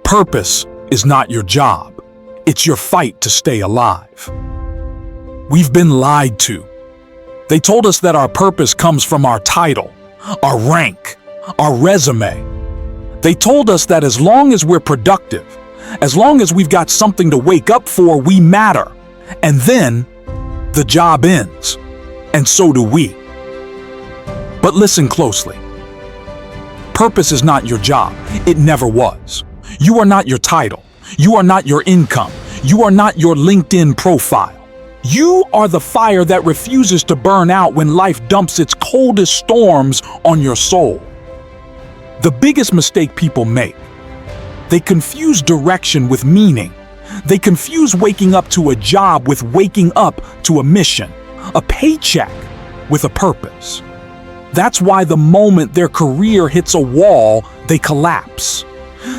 Purpose is not your job. It's your fight to stay alive. We've been lied to. They told us that our purpose comes from our title, our rank, our resume. They told us that as long as we're productive, as long as we've got something to wake up for, we matter. And then the job ends, and so do we. But listen closely. Purpose is not your job. It never was. You are not your title. You are not your income. You are not your LinkedIn profile. You are the fire that refuses to burn out when life dumps its coldest storms on your soul. The biggest mistake people make: they confuse direction with meaning. They confuse waking up to a job with waking up to a mission, a paycheck with a purpose. That's why the moment their career hits a wall, they collapse.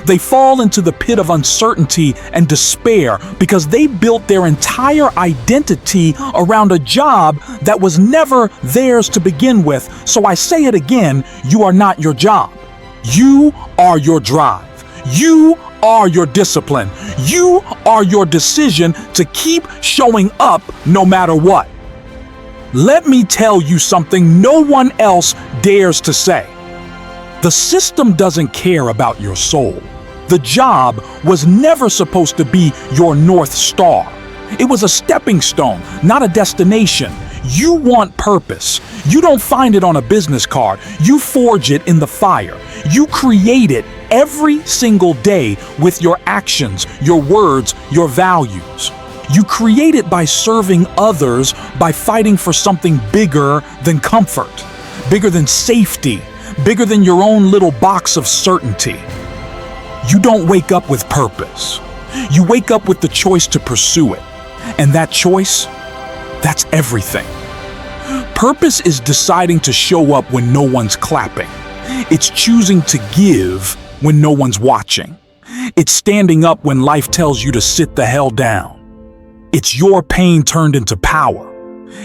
They fall into the pit of uncertainty and despair because they built their entire identity around a job that was never theirs to begin with. So I say it again, you are not your job. You are your drive. You are your discipline. You are your decision to keep showing up no matter what. Let me tell you something no one else dares to say. The system doesn't care about your soul. The job was never supposed to be your North Star. It was a stepping stone, not a destination. You want purpose. You don't find it on a business card. You forge it in the fire. You create it every single day with your actions, your words, your values. You create it by serving others, by fighting for something bigger than comfort, bigger than safety, bigger than your own little box of certainty. You don't wake up with purpose. You wake up with the choice to pursue it. And that choice, that's everything. Purpose is deciding to show up when no one's clapping. It's choosing to give when no one's watching. It's standing up when life tells you to sit the hell down. It's your pain turned into power.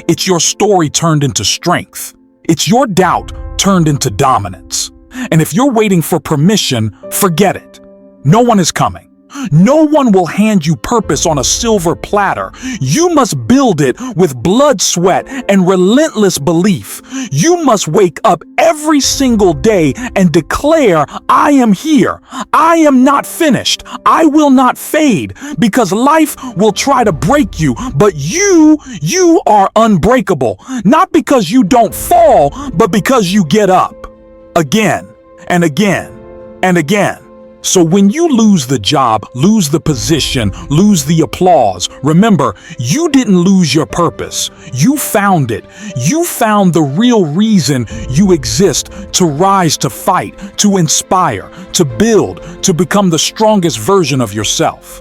It's your story turned into strength. It's your doubt turned into dominance. And if you're waiting for permission, forget it. No one is coming. No one will hand you purpose on a silver platter. You must build it with blood, sweat, and relentless belief. You must wake up every single day and declare, I am here. I am not finished. I will not fade, because life will try to break you, but you are unbreakable. Not because you don't fall, but because you get up again and again and again. So when you lose the job, lose the position, lose the applause, remember, you didn't lose your purpose. You found it. You found the real reason you exist: to rise, to fight, to inspire, to build, to become the strongest version of yourself.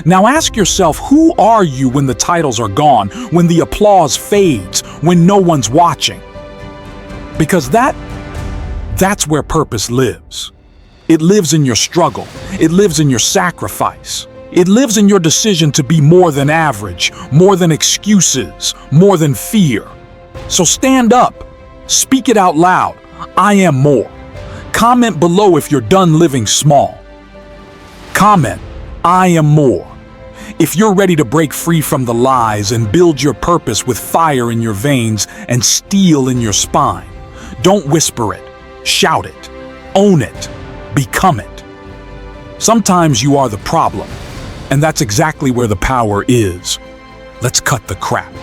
Now ask yourself, who are you when the titles are gone, when the applause fades, when no one's watching? Because that's where purpose lives. It lives in your struggle. It lives in your sacrifice. It lives in your decision to be more than average, more than excuses, more than fear. So stand up. Speak it out loud. I am more. Comment below if you're done living small. Comment, I am more. If you're ready to break free from the lies and build your purpose with fire in your veins and steel in your spine, don't whisper it. Shout it. Own it. Become it. Sometimes you are the problem, and that's exactly where the power is. Let's cut the crap.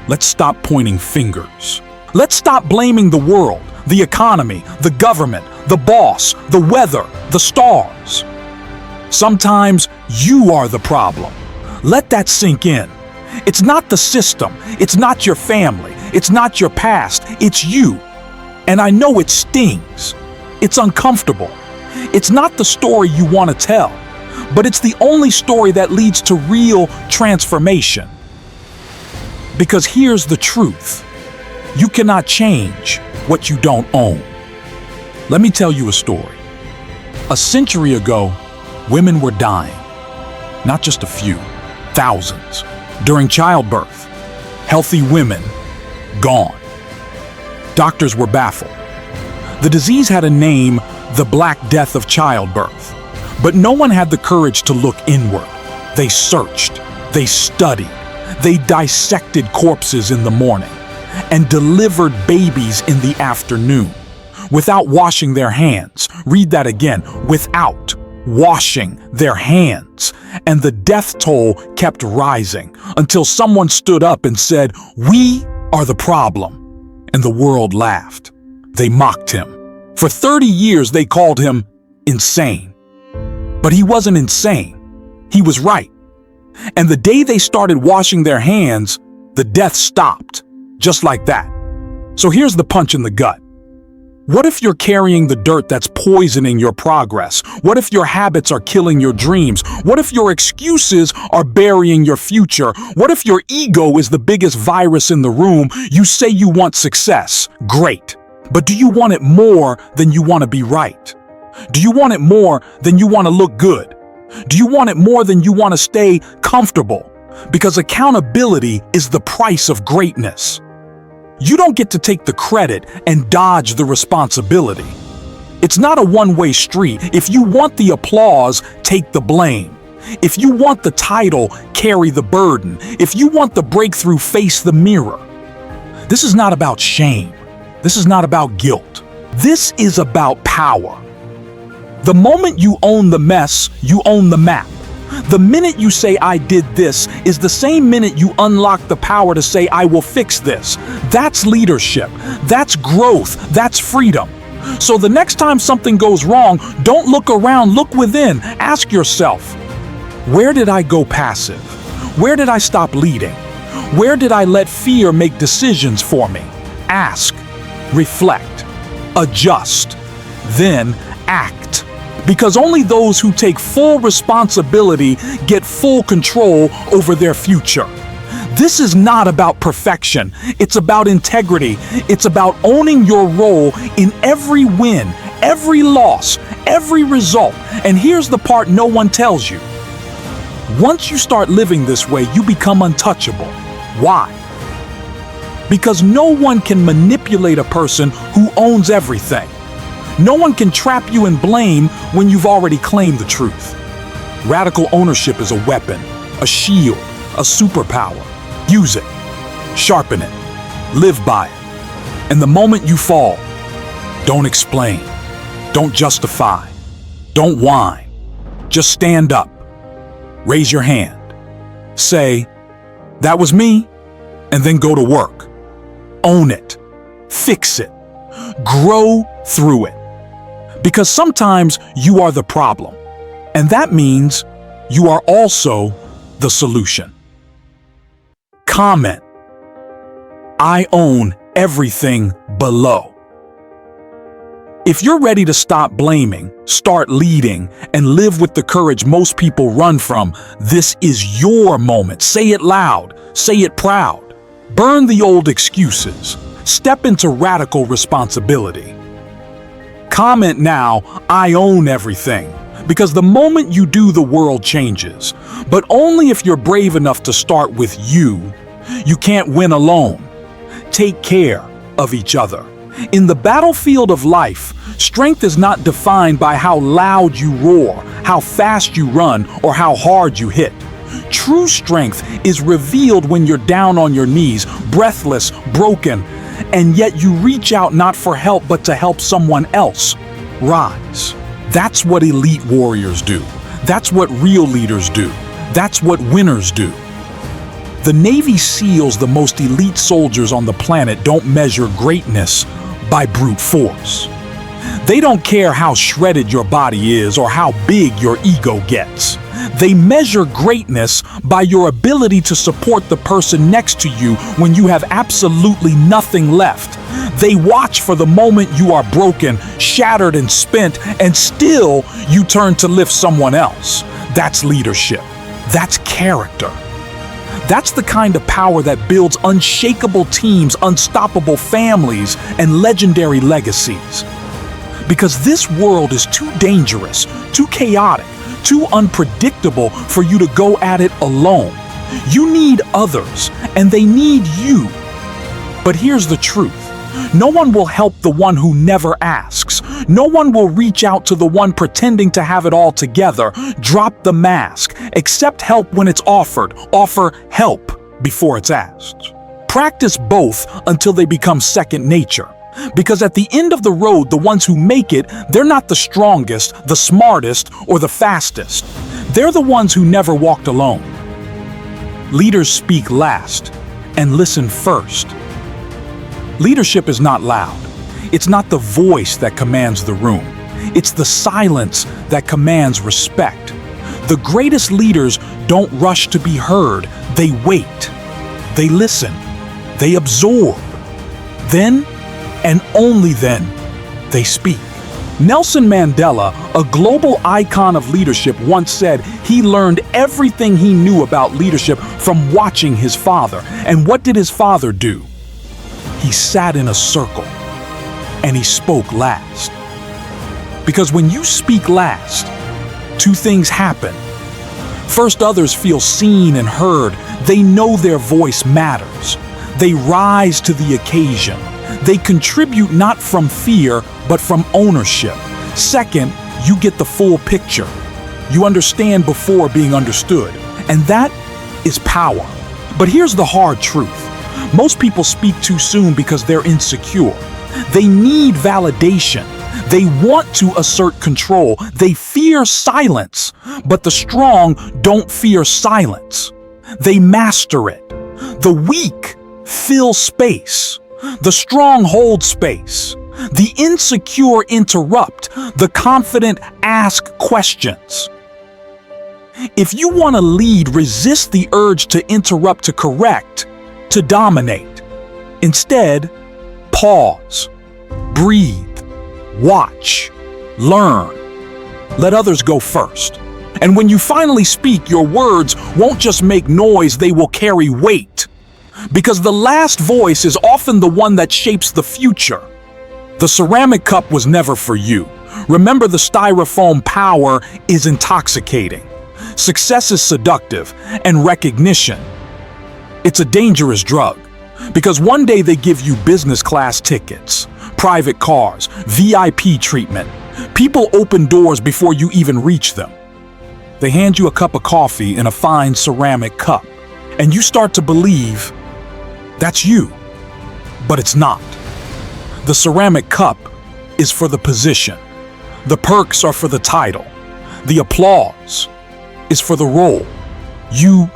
Let's stop pointing fingers. Let's stop blaming the world, the economy, the government, the boss, the weather, the stars. Sometimes you are the problem. Let that sink in. It's not the system. It's not your family. It's not your past. It's you. And I know it stings. It's uncomfortable. It's not the story you want to tell, but it's the only story that leads to real transformation. Because here's the truth. You cannot change what you don't own. Let me tell you a story. A century ago, women were dying. Not just a few, thousands. During childbirth, healthy women gone. Doctors were baffled. The disease had a name: the Black Death of childbirth. But no one had the courage to look inward. They searched, they studied, they dissected corpses in the morning and delivered babies in the afternoon without washing their hands. Read that again, without washing their hands. And the death toll kept rising until someone stood up and said, "We are the problem." And the world laughed. They mocked him. For 30 years, they called him insane. But he wasn't insane. He was right. And the day they started washing their hands, the death stopped, just like that. So here's the punch in the gut. What if you're carrying the dirt that's poisoning your progress? What if your habits are killing your dreams? What if your excuses are burying your future? What if your ego is the biggest virus in the room? You say you want success. Great. But do you want it more than you want to be right? Do you want it more than you want to look good? Do you want it more than you want to stay comfortable? Because accountability is the price of greatness. You don't get to take the credit and dodge the responsibility. It's not a one-way street. If you want the applause, take the blame. If you want the title, carry the burden. If you want the breakthrough, face the mirror. This is not about shame. This is not about guilt. This is about power. The moment you own the mess, you own the map. The minute you say, "I did this," is the same minute you unlock the power to say, "I will fix this." That's leadership. That's growth. That's freedom. So the next time something goes wrong, don't look around, look within. Ask yourself, where did I go passive? Where did I stop leading? Where did I let fear make decisions for me? Ask, reflect, adjust, then act. Because only those who take full responsibility get full control over their future. This is not about perfection. It's about integrity. It's about owning your role in every win, every loss, every result. And here's the part no one tells you. Once you start living this way, you become untouchable. Why? Because no one can manipulate a person who owns everything. No one can trap you in blame when you've already claimed the truth. Radical ownership is a weapon, a shield, a superpower. Use it, sharpen it, live by it. And the moment you fall, don't explain, don't justify, don't whine. Just stand up, raise your hand, say, "That was me," and then go to work. Own it, fix it, grow through it. Because sometimes you are the problem, and that means you are also the solution. Comment, "I own everything below." If you're ready to stop blaming, start leading, and live with the courage most people run from, this is your moment. Say it loud, say it proud. Burn the old excuses. Step into radical responsibility. Comment now, "I own everything," because the moment you do, the world changes. But only if you're brave enough to start with you. You can't win alone. Take care of each other. In the battlefield of life, strength is not defined by how loud you roar, how fast you run, or how hard you hit. True strength is revealed when you're down on your knees, breathless, broken, and yet you reach out not for help but to help someone else rise. That's what elite warriors do. That's what real leaders do. That's what winners do. The Navy SEALs, the most elite soldiers on the planet, don't measure greatness by brute force. They don't care how shredded your body is or how big your ego gets. They measure greatness by your ability to support the person next to you when you have absolutely nothing left. They watch for the moment you are broken, shattered, and spent, and still you turn to lift someone else. That's leadership. That's character. That's the kind of power that builds unshakable teams, unstoppable families, and legendary legacies. Because this world is too dangerous, too chaotic, too unpredictable for you to go at it alone. You need others, and they need you. But here's the truth. No one will help the one who never asks. No one will reach out to the one pretending to have it all together. Drop the mask. Accept help when it's offered. Offer help before it's asked. Practice both until they become second nature. Because at the end of the road, the ones who make it, they're not the strongest, the smartest, or the fastest. They're the ones who never walked alone. Leaders speak last and listen first. Leadership is not loud. It's not the voice that commands the room. It's the silence that commands respect. The greatest leaders don't rush to be heard. They wait. They listen. They absorb. Then, and only then, they speak. Nelson Mandela, a global icon of leadership, once said he learned everything he knew about leadership from watching his father. And what did his father do? He sat in a circle and he spoke last. Because when you speak last, two things happen. First, others feel seen and heard. They know their voice matters. They rise to the occasion. They contribute not from fear, but from ownership. Second, you get the full picture. You understand before being understood. And that is power. But here's the hard truth. Most people speak too soon because they're insecure. They need validation. They want to assert control. They fear silence. But the strong don't fear silence. They master it. The weak fill space. The strong hold space. The insecure interrupt. The confident ask questions. If you want to lead, resist the urge to interrupt, to correct, to dominate. Instead, pause, breathe, watch, learn. Let others go first. And when you finally speak, your words won't just make noise, they will carry weight. Because the last voice is often the one that shapes the future. The ceramic cup was never for you. Remember, the styrofoam power is intoxicating. Success is seductive, and recognition, it's a dangerous drug. Because one day they give you business class tickets, private cars, VIP treatment. People open doors before you even reach them. They hand you a cup of coffee in a fine ceramic cup, and you start to believe that's you. But it's not. The ceramic cup is for the position. The perks are for the title. The applause is for the role. You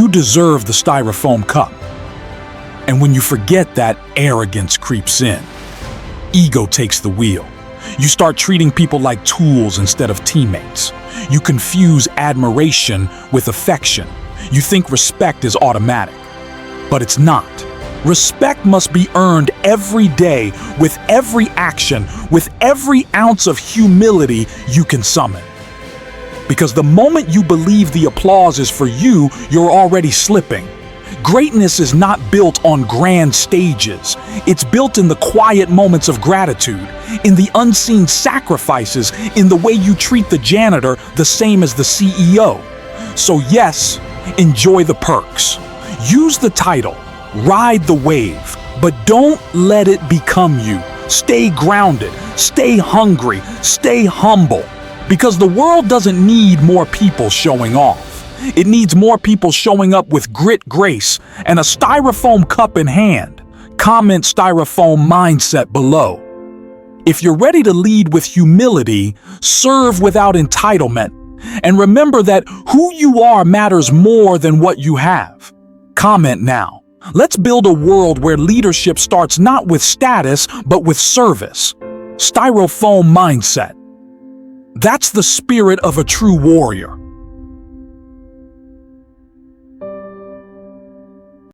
deserve the styrofoam cup. And when you forget that, arrogance creeps in. Ego takes the wheel. You start treating people like tools instead of teammates. You confuse admiration with affection. You think respect is automatic. But it's not. Respect must be earned every day, with every action, with every ounce of humility you can summon. Because the moment you believe the applause is for you, you're already slipping. Greatness is not built on grand stages. It's built in the quiet moments of gratitude, in the unseen sacrifices, in the way you treat the janitor the same as the CEO. So yes, enjoy the perks. Use the title, ride the wave, but don't let it become you. Stay grounded, stay hungry, stay humble. Because the world doesn't need more people showing off. It needs more people showing up with grit, grace, and a styrofoam cup in hand. Comment styrofoam mindset below. If you're ready to lead with humility, serve without entitlement, and remember that who you are matters more than what you have. Comment now. Let's build a world where leadership starts not with status, but with service. Styrofoam mindset. That's the spirit of a true warrior.